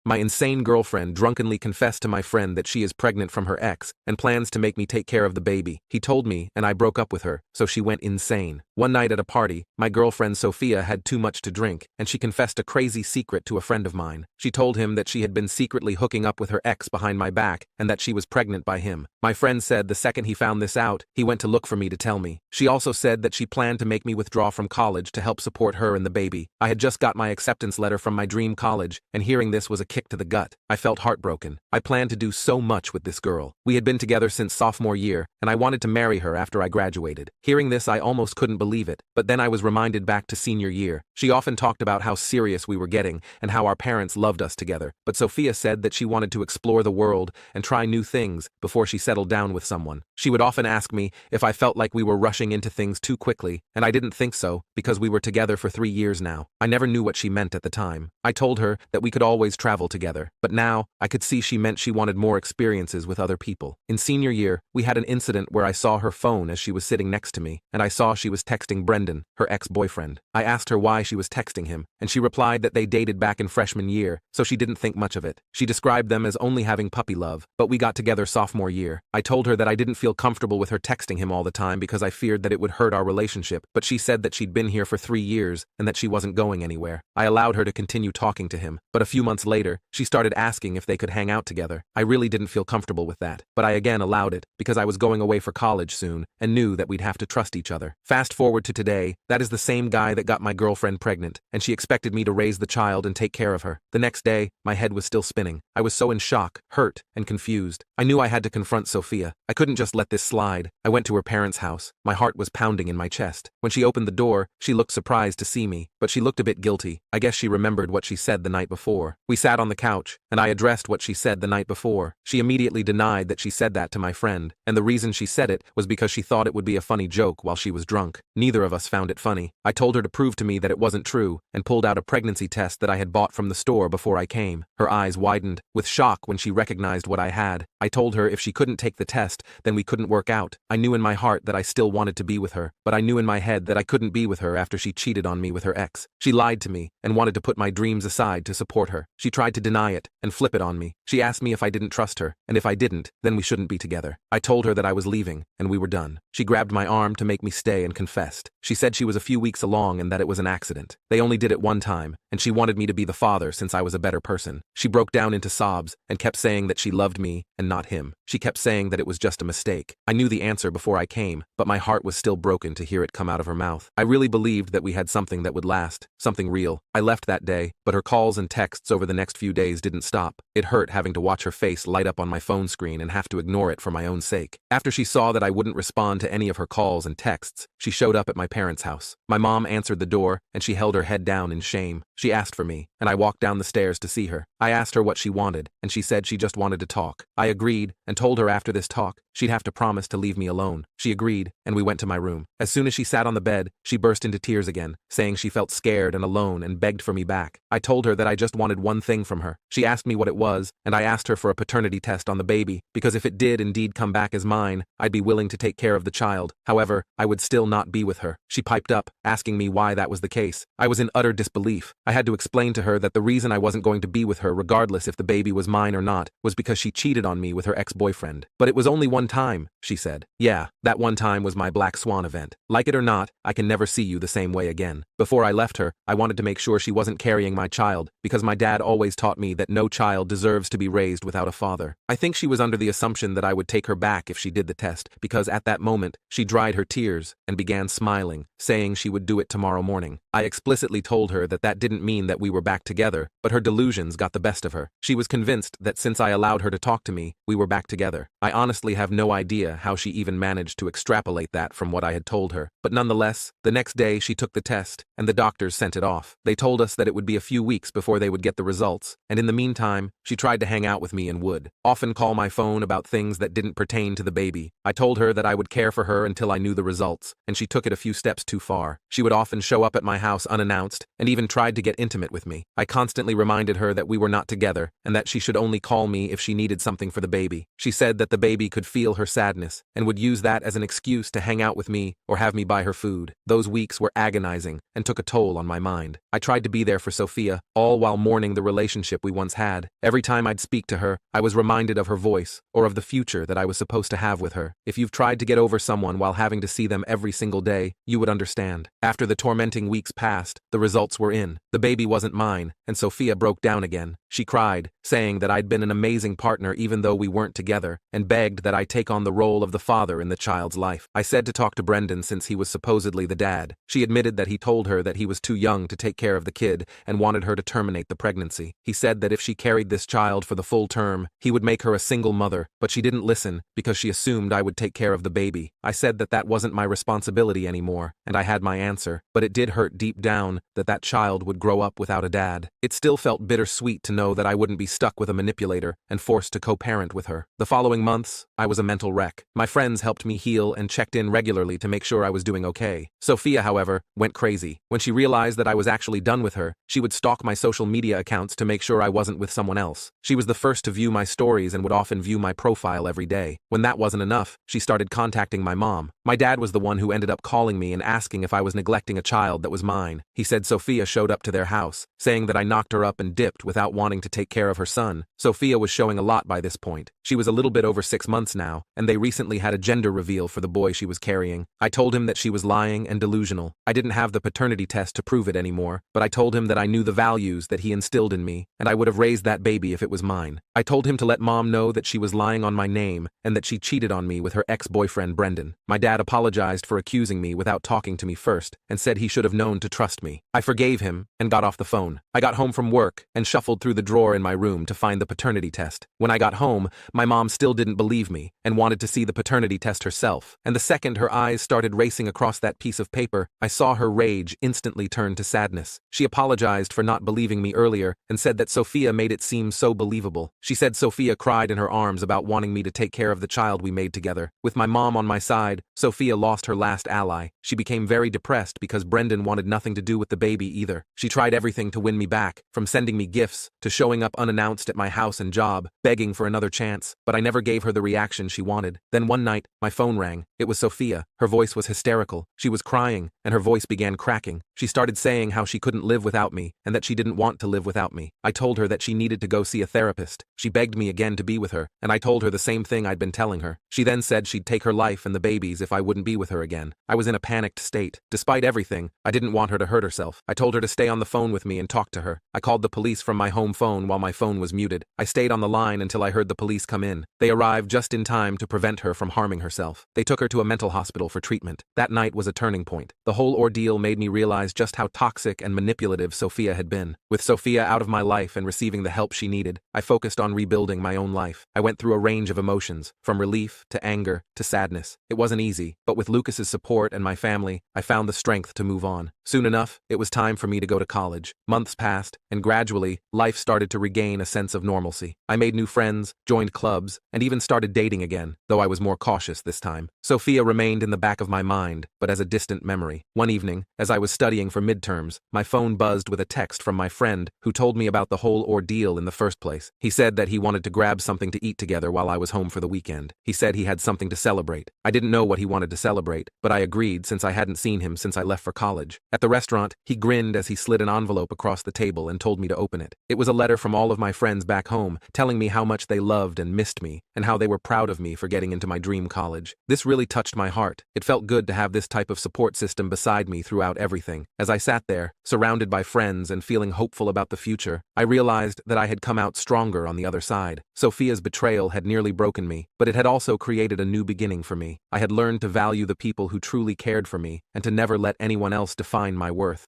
My insane girlfriend drunkenly confessed to my friend that she is pregnant from her ex and plans to make me take care of the baby. He told me, and I broke up with her, so she went insane. One night at a party, my girlfriend Sophia had too much to drink, and she confessed a crazy secret to a friend of mine. She told him that she had been secretly hooking up with her ex behind my back and that she was pregnant by him. My friend said the second he found this out, he went to look for me to tell me. She also said that she planned to make me withdraw from college to help support her and the baby. I had just got my acceptance letter from my dream college, and hearing this was a kick to the gut. I felt heartbroken. I planned to do so much with this girl. We had been together since sophomore year, and I wanted to marry her after I graduated. Hearing this, I almost couldn't believe it, but then I was reminded back to senior year. She often talked about how serious we were getting and how our parents loved us together, but Sophia said that she wanted to explore the world and try new things before she settled down with someone. She would often ask me if I felt like we were rushing into things too quickly, and I didn't think so because we were together for 3 years now. I never knew what she meant at the time. I told her that we could always travel together, but now I could see she meant she wanted more experiences with other people. In senior year, we had an incident where I saw her phone as she was sitting next to me, and I saw she was texting Brendan, her ex-boyfriend. I asked her why she was texting him, and she replied that they dated back in freshman year, so she didn't think much of it. She described them as only having puppy love, but we got together sophomore year. I told her that I didn't feel comfortable with her texting him all the time because I feared that it would hurt our relationship, but she said that she'd been here for 3 years and that she wasn't going anywhere. I allowed her to continue talking to him, but a few months later, she started asking if they could hang out together. I really didn't feel comfortable with that, but I again allowed it because I was going away for college soon and knew that we'd have to trust each other. Fast forward to today, that is the same guy that got my girlfriend pregnant, and she expected me to raise the child and take care of her. The next day, my head was still spinning. I was so in shock, hurt, and confused. I knew I had to confront Sophia. I couldn't just let this slide. I went to her parents' house. My heart was pounding in my chest. When she opened the door, she looked surprised to see me, but she looked a bit guilty. I guess she remembered what she said the night before. We sat on the couch, and I addressed what she said the night before. She immediately denied that she said that to my friend, and the reason she said it was because she thought it would be a funny joke while she was drunk. Neither of us found it funny. I told her to prove to me that it wasn't true, and pulled out a pregnancy test that I had bought from the store before I came. Her eyes widened with shock when she recognized what I had. I told her if she couldn't take the test, then we couldn't work out. I knew in my heart that I still wanted to be with her, but I knew in my head that I couldn't be with her after she cheated on me with her ex. She lied to me and wanted to put my dreams aside to support her. She tried to deny it and flip it on me. She asked me if I didn't trust her, and if I didn't, then we shouldn't be together. I told her that I was leaving, and we were done. She grabbed my arm to make me stay and confessed. She said she was a few weeks along and that it was an accident. They only did it one time, and she wanted me to be the father since I was a better person. She broke down into sobs and kept saying that she loved me and not him. She kept saying that it was just a mistake. I knew the answer before I came, but my heart was still broken to hear it come out of her mouth. I really believed that we had something that would last, something real. I left that day, but her calls and texts over the next few days didn't stop. It hurt having to watch her face light up on my phone screen and have to ignore it for my own sake. After she saw that I wouldn't respond to any of her calls and texts, she showed up at my parents' house. My mom answered the door, and she held her head down in shame. She asked for me, and I walked down the stairs to see her. I asked her what she wanted, and she said she just wanted to talk. I agreed, and told her after this talk, she'd have to promise to leave me alone. She agreed, and we went to my room. As soon as she sat on the bed, she burst into tears again, saying she felt scared and alone and begged for me back. I told her that I just wanted one thing from her. She asked me what it was, and I asked her for a paternity test on the baby, because if it did indeed come back as mine, I'd be willing to take care of the child. However, I would still not be with her. She piped up, asking me why that was the case. I was in utter disbelief. I had to explain to her that the reason I wasn't going to be with her regardless if the baby was mine or not was because she cheated on me with her ex-boyfriend. But it was only one time, she said. Yeah, that one time was my black swan event. Like it or not, I can never see you the same way again. Before I left her, I wanted to make sure she wasn't carrying my child, because my dad always taught me that no child deserves to be raised without a father. I think she was under the assumption that I would take her back if she did the test, because at that moment, she dried her tears and began smiling, saying she would do it tomorrow morning. I explicitly told her that that didn't mean that we were back together, but her delusions got the best of her. She was convinced that since I allowed her to talk to me, we were back together. I honestly have no idea how she even managed to extrapolate that from what I had told her, but nonetheless, the next day she took the test, and the doctors sent it off. They told us that it would be a few weeks before they would get the results, and in the meantime, she tried to hang out with me and would often call my phone about things that didn't pertain to the baby. I told her that I would care for her until I knew the results, and she took it a few steps too far. She would often show up at my house unannounced, and even tried to get intimate with me. I constantly reminded her that we were not together, and that she should only call me if she needed something for the baby. She said that the baby could feel her sadness, and would use that as an excuse to hang out with me or have me buy her food. Those weeks were agonizing, and took a toll on my mind. I tried to be there for Sophia, all while mourning the relationship relationship we once had. Every time I'd speak to her, I was reminded of her voice, or of the future that I was supposed to have with her. If you've tried to get over someone while having to see them every single day, you would understand. After the tormenting weeks passed, the results were in. The baby wasn't mine, and Sophia broke down again. She cried, saying that I'd been an amazing partner even though we weren't together, and begged that I take on the role of the father in the child's life. I said to talk to Brendan since he was supposedly the dad. She admitted that he told her that he was too young to take care of the kid and wanted her to terminate the pregnancy. He said that if she carried this child for the full term, he would make her a single mother, but she didn't listen because she assumed I would take care of the baby. I said that that wasn't my responsibility anymore, and I had my answer, but it did hurt deep down that that child would grow up without a dad. It still felt bittersweet to know that I wouldn't be stuck with a manipulator and forced to co-parent with her. The following months, I was a mental wreck. My friends helped me heal and checked in regularly to make sure I was doing okay. Sophia, however, went crazy. When she realized that I was actually done with her, she would stalk my social media accounts to make sure I wasn't with someone else. She was the first to view my stories and would often view my profile every day. When that wasn't enough, she started contacting my mom. My dad was the one who ended up calling me and asking if I was neglecting a child that was mine. He said Sophia showed up to their house, saying that I knocked her up and dipped without wanting to take care of her son. Sophia was showing a lot by this point. She was a little bit over 6 months now, and they recently had a gender reveal for the boy she was carrying. I told him that she was lying and delusional. I didn't have the paternity test to prove it anymore, but I told him that I knew the values that he instilled in me, and I would have raised that baby if it was mine. I told him to let mom know that she was lying on my name and that she cheated on me with her ex-boyfriend Brendan. My dad apologized for accusing me without talking to me first and said he should have known to trust me. I forgave him and got off the phone. I got home from work and shuffled through the drawer in my room to find the paternity test. When I got home, my mom still didn't believe me and wanted to see the paternity test herself, and the second her eyes started racing across that piece of paper, I saw her rage instantly turn to sadness. She apologized for not believing me earlier and said that Sophia made it seem so believable. She said Sophia cried in her arms about wanting me to take care of the child we made together. With my mom on my side, Sophia lost her last ally. She became very depressed because Brendan wanted nothing to do with the baby either. She tried everything to win me back, from sending me gifts to showing up unannounced at my house and job, begging for another chance, but I never gave her the reaction she wanted. Then one night, my phone rang. It was Sophia. Her voice was hysterical. She was crying, and her voice began cracking. She started saying how she couldn't live without me, and that she didn't want to live without me. I told her that she needed to go see a therapist. She begged me again to be with her, and I told her the same thing I'd been telling her. She then said she'd take her life and the baby's if I wouldn't be with her again. I was in a panicked state. Despite everything, I didn't want her to hurt herself. I told her to stay on the phone with me and talk to her. I called the police from my home phone while my phone was muted. I stayed on the line until I heard the police come in. They arrived just in time to prevent her from harming herself. They took her to a mental hospital for treatment. That night was a turning point. The whole ordeal made me realize just how toxic and manipulative Sophia had been. With Sophia out of my life and receiving the help she needed, I focused on rebuilding my own life. I went through a range of emotions, from relief to anger to sadness. It wasn't easy, but with Lucas's support and my family, I found the strength to move on. Soon enough, it was time for me to go to college. Months passed, and gradually, life started to regain a sense of normalcy. I made new friends, joined clubs, and even started dating again, though I was more cautious this time. Sophia remained in the back of my mind, but as a distant memory. One evening, as I was studying for midterms, my phone buzzed with a text from my friend who told me about the whole ordeal in the first place. He said that he wanted to grab something to eat together while I was home for the weekend. He said he had something to celebrate. I didn't know what he wanted to celebrate, but I agreed since I hadn't seen him since I left for college. At the restaurant, he grinned as he slid an envelope across the table and told me to open it. It was a letter from all of my friends back home, telling me how much they loved and missed me, and how they were proud of me for getting into my dream college. This really touched my heart. It felt good to have this type of support system beside me throughout everything. As I sat there, surrounded by friends and feeling hopeful about the future, I realized that I had come out stronger on the other side. Sophia's betrayal had nearly broken me, but it had also created a new beginning for me. I had learned to value the people who truly cared for me and to never let anyone else define my worth.